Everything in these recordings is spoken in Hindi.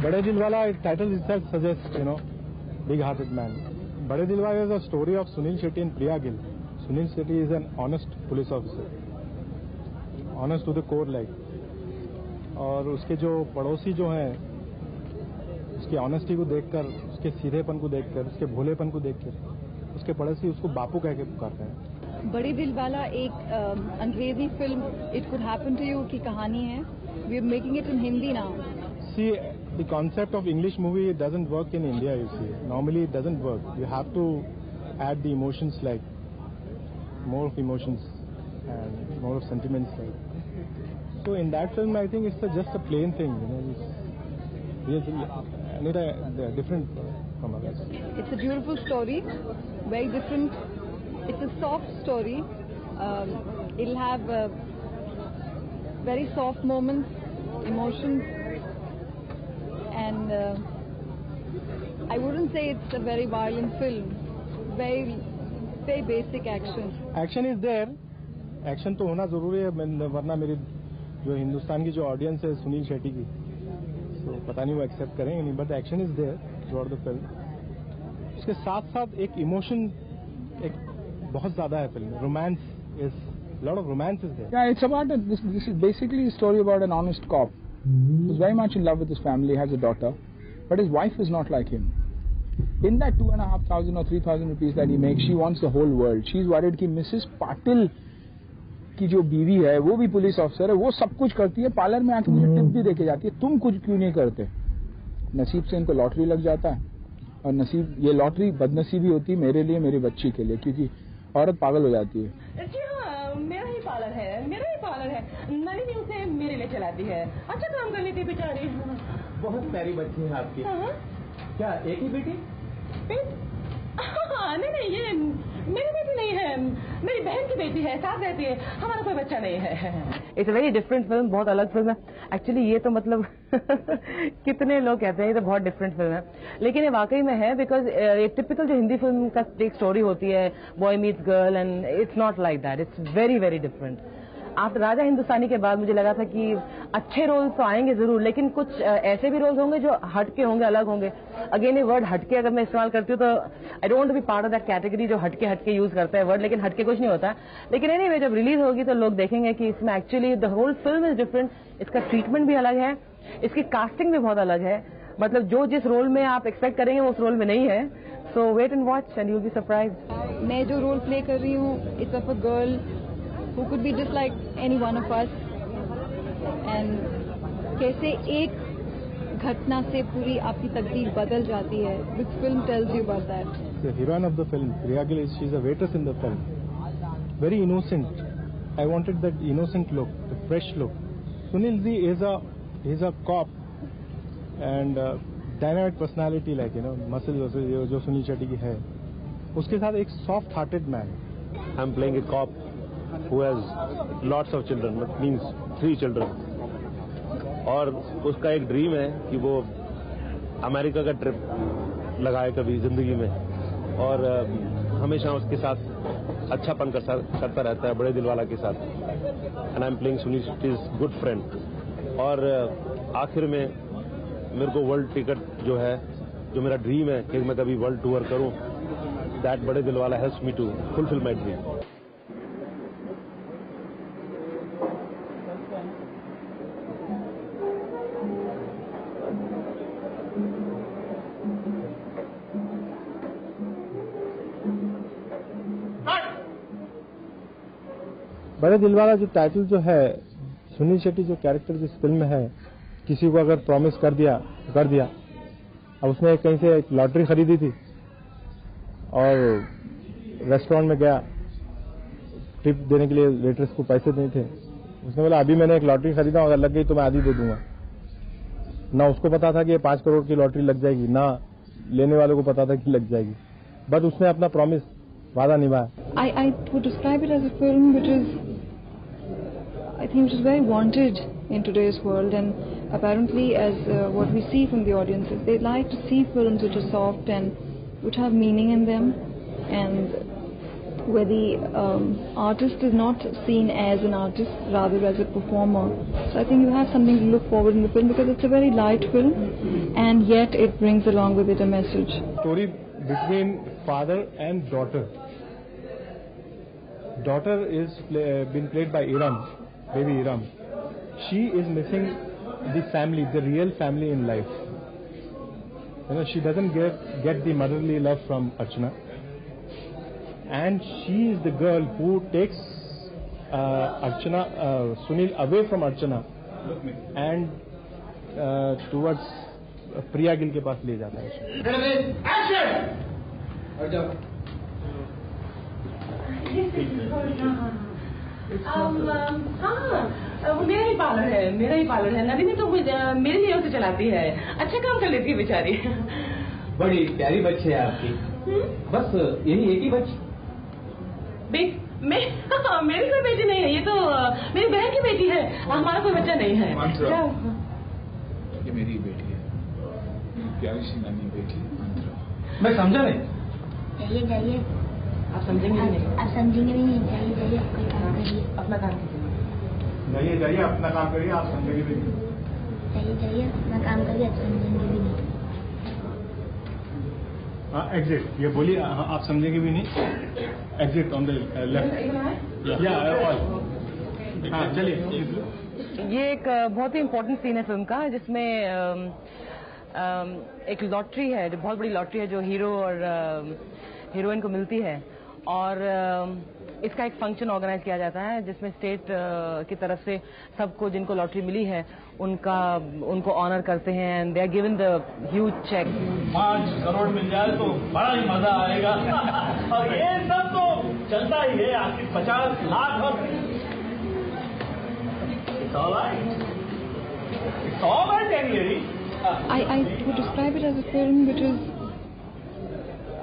Bade Dilwala title itself suggests, big-hearted man. Bade Dilwala is a story of Sunil Shetty and Priya Gill. Sunil Shetty is an honest police officer, honest to the core like. और उसके जो पड़ोसी जो हैं, उसकी ऑनेस्टी को देखकर, उसके सीधेपन को देखकर, उसके भोलेपन को देखकर, उसके पड़ोसी उसको बापू कह के पुकारते हैं। बड़े दिल वाला एक अंग्रेजी film it could happen to you की कहानी है। We are making it in Hindi now. See, the concept of English movie doesn't work in India, you see. Normally it doesn't work. You have to add the emotions, like more of emotions and more of sentiments, like. So in that film, I think it's just a plain thing, It's different from others. It's a beautiful story, very different. It's a soft story. It'll have very soft moments, emotions. And I wouldn't say it's a very violent film. Very basic action. Action is there. Action तो होना जरूरी है, वरना मेरी जो हिंदुस्तान की जो ऑडियंस है सुनील शेट्टी की, तो पता नहीं वो एक्सेप्ट करेंगे नहीं, but action is there throughout the film. उसके साथ साथ एक इमोशन एक बहुत ज्यादा है film. Romance is lot of romance is there. Yeah, it's about this is basically a story about an honest cop who's very much in love with his family, has a daughter, but his wife is not like him. In that 2,500 or 3,000 rupees that he makes, she wants the whole world. She's worried कि Mrs. Patil की जो बीवी है वो भी पुलिस ऑफिसर है, वो सब कुछ करती है, पार्लर में आके मुझे टिप भी देके जाती है, तुम कुछ क्यों नहीं करते। नसीब से इनको लॉटरी लग जाता है, और नसीब ये लॉटरी बदनसीबी होती है मेरे लिए, मेरी बच्ची के लिए, क्योंकि औरत पागल हो जाती है। जी हाँ, मेरा ही पार्लर है, नलिनी उसे मेरे लिए चलाती है, अच्छा काम कर लेती बेचारी। बहुत प्यारी बच्ची है आपकी। क्या एक ही बेटी? नहीं, ये मेरी बेटी नहीं है, मेरी बहन की बेटी है, साथ रहती है, हमारा कोई बच्चा नहीं है। It's a very different film, बहुत अलग फिल्म है एक्चुअली। ये तो मतलब कितने लोग कहते हैं ये तो बहुत डिफरेंट फिल्म है, लेकिन ये वाकई में है, बिकॉज एक टिपिकल जो हिंदी फिल्म का एक स्टोरी होती है, boy meets girl, and it's not like that, it's very very different. After Raja Hindustani के बाद मुझे लगा था कि अच्छे रोल्स तो आएंगे जरूर, लेकिन कुछ ऐसे भी रोल्स होंगे जो हटके होंगे, अलग होंगे। अगेन ये वर्ड हटके अगर मैं इस्तेमाल करती हूँ तो I don't be part of that category जो हटके यूज करता है वर्ड, लेकिन हटके कुछ नहीं होता। लेकिन एनीवे जब रिलीज होगी तो लोग देखेंगे कि इसमें actually the whole film is different, इसका ट्रीटमेंट भी अलग है, इसकी कास्टिंग भी बहुत अलग है, मतलब जो जिस रोल में आप एक्सपेक्ट करेंगे वो उस रोल में नहीं है। So wait and watch and you will be surprised. मैं जो रोल प्ले कर रही हूँ, it's of a girl who could be just like any one of us, and कैसे एक घटना से पूरी आपकी तकदीर बदल जाती है, which film tells you about that? The heroine of the film, Priya Gill, she's a waitress in the film. Very innocent. I wanted that innocent look, the fresh look. Sunil Ji is a cop and dynamic personality, like muscle जो सुनील शेट्टी की है, उसके साथ एक soft hearted man. I'm playing a cop who has lots of children, but means 3 children. और उसका एक ड्रीम है कि वो अमेरिका का ट्रिप लगाए कभी जिंदगी में, और हमेशा उसके साथ अच्छापन करता रहता है बड़े दिलवाला के साथ। And I am playing Sunil Shetty's good friend. और आखिर में मेरे को वर्ल्ड टिकट जो है, जो मेरा ड्रीम है कि मैं कभी वर्ल्ड टूर करूं, दैट बड़े दिलवाला helps me to fulfil my dream. बड़े दिलवाला जो टाइटल जो है, सुनील शेट्टी जो कैरेक्टर जिस फिल्म में है, किसी को अगर प्रॉमिस कर दिया तो कर दिया। अब उसने कहीं से एक लॉटरी खरीदी थी और रेस्टोरेंट में गया, टिप देने के लिए वेट्रेस को पैसे नहीं थे। उसने बोला अभी मैंने एक लॉटरी खरीदा, अगर लग गई तो मैं आधी दे दूंगा। ना उसको पता था कि ये 5 करोड़ की लॉटरी लग जाएगी, ना लेने वालों को पता था कि लग जाएगी, बट उसने अपना प्रॉमिस, वादा निभाया। I would describe it as a film which is, I think, which is very wanted in today's world, and apparently, as what we see from the audiences, they like to see films which are soft and which have meaning in them, and where the artist is not seen as an artist, rather as a performer. So I think you have something to look forward in the film, because it's a very light film, and yet it brings along with it a message. Story between father and daughter. Daughter is been played by Iram, baby Iram. She is missing the family, the real family in life. You know, she doesn't get the motherly love from Archana. And she is the girl who takes Archana, Sunil away from Archana and towards Priya Gill के पास ले जाता है। हाँ, वो मेरा ही पार्लर है। नदी ने तो मेरे लिए उसे चलाती है, अच्छा काम कर लेती है बेचारी। बड़ी प्यारी बच्ची है आपकी। बस यही एक ही बच्ची? मेरी कोई बेटी नहीं है, ये तो मेरी बहन की बेटी है। हमारा कोई बच्चा नहीं है। क्या? ये मेरी बेटी है, प्यारी सी नानी बेटी मंत्रा। मैं समझा नहीं। जाइए आप समझेंगे नहीं। आप समझेंगे नहीं। जाइए आपका काम करिए, अपना काम कीजिए। जाइए अपना काम करिए, आप समझेंगे भी नहीं। जाइए अपना काम करिए, आप समझेंगे भी नहीं। एग्जिट, ये बोलिए, आप समझेंगे भी नहीं। Exit on the left. हाँ चलिए। ये एक बहुत ही इम्पोर्टेंट सीन है फिल्म का, जिसमें एक लॉटरी है, बहुत बड़ी लॉटरी है जो हीरो और हीरोइन को मिलती है, और इसका एक फंक्शन ऑर्गेनाइज किया जाता है जिसमें स्टेट की तरफ से सबको जिनको लॉटरी मिली है उनको ऑनर करते हैं, and they are given the huge cheque. 5 crore मिल जाए तो बड़ा ही मजा आएगा। और ये सब तो चलता ही है, आखिर 50 लाख और It's all right, January. I would describe it as a film which is,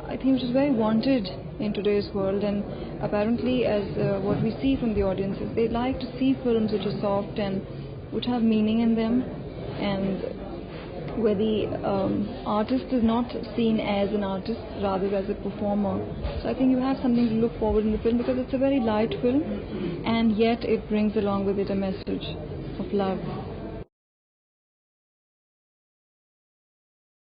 I think, which is very wanted in today's world, and apparently, as what we see from the audiences, they like to see films which are soft and which have meaning in them, and where the artist is not seen as an artist, rather as a performer. So I think you have something to look forward in the film, because it's a very light film, and yet it brings along with it a message of love.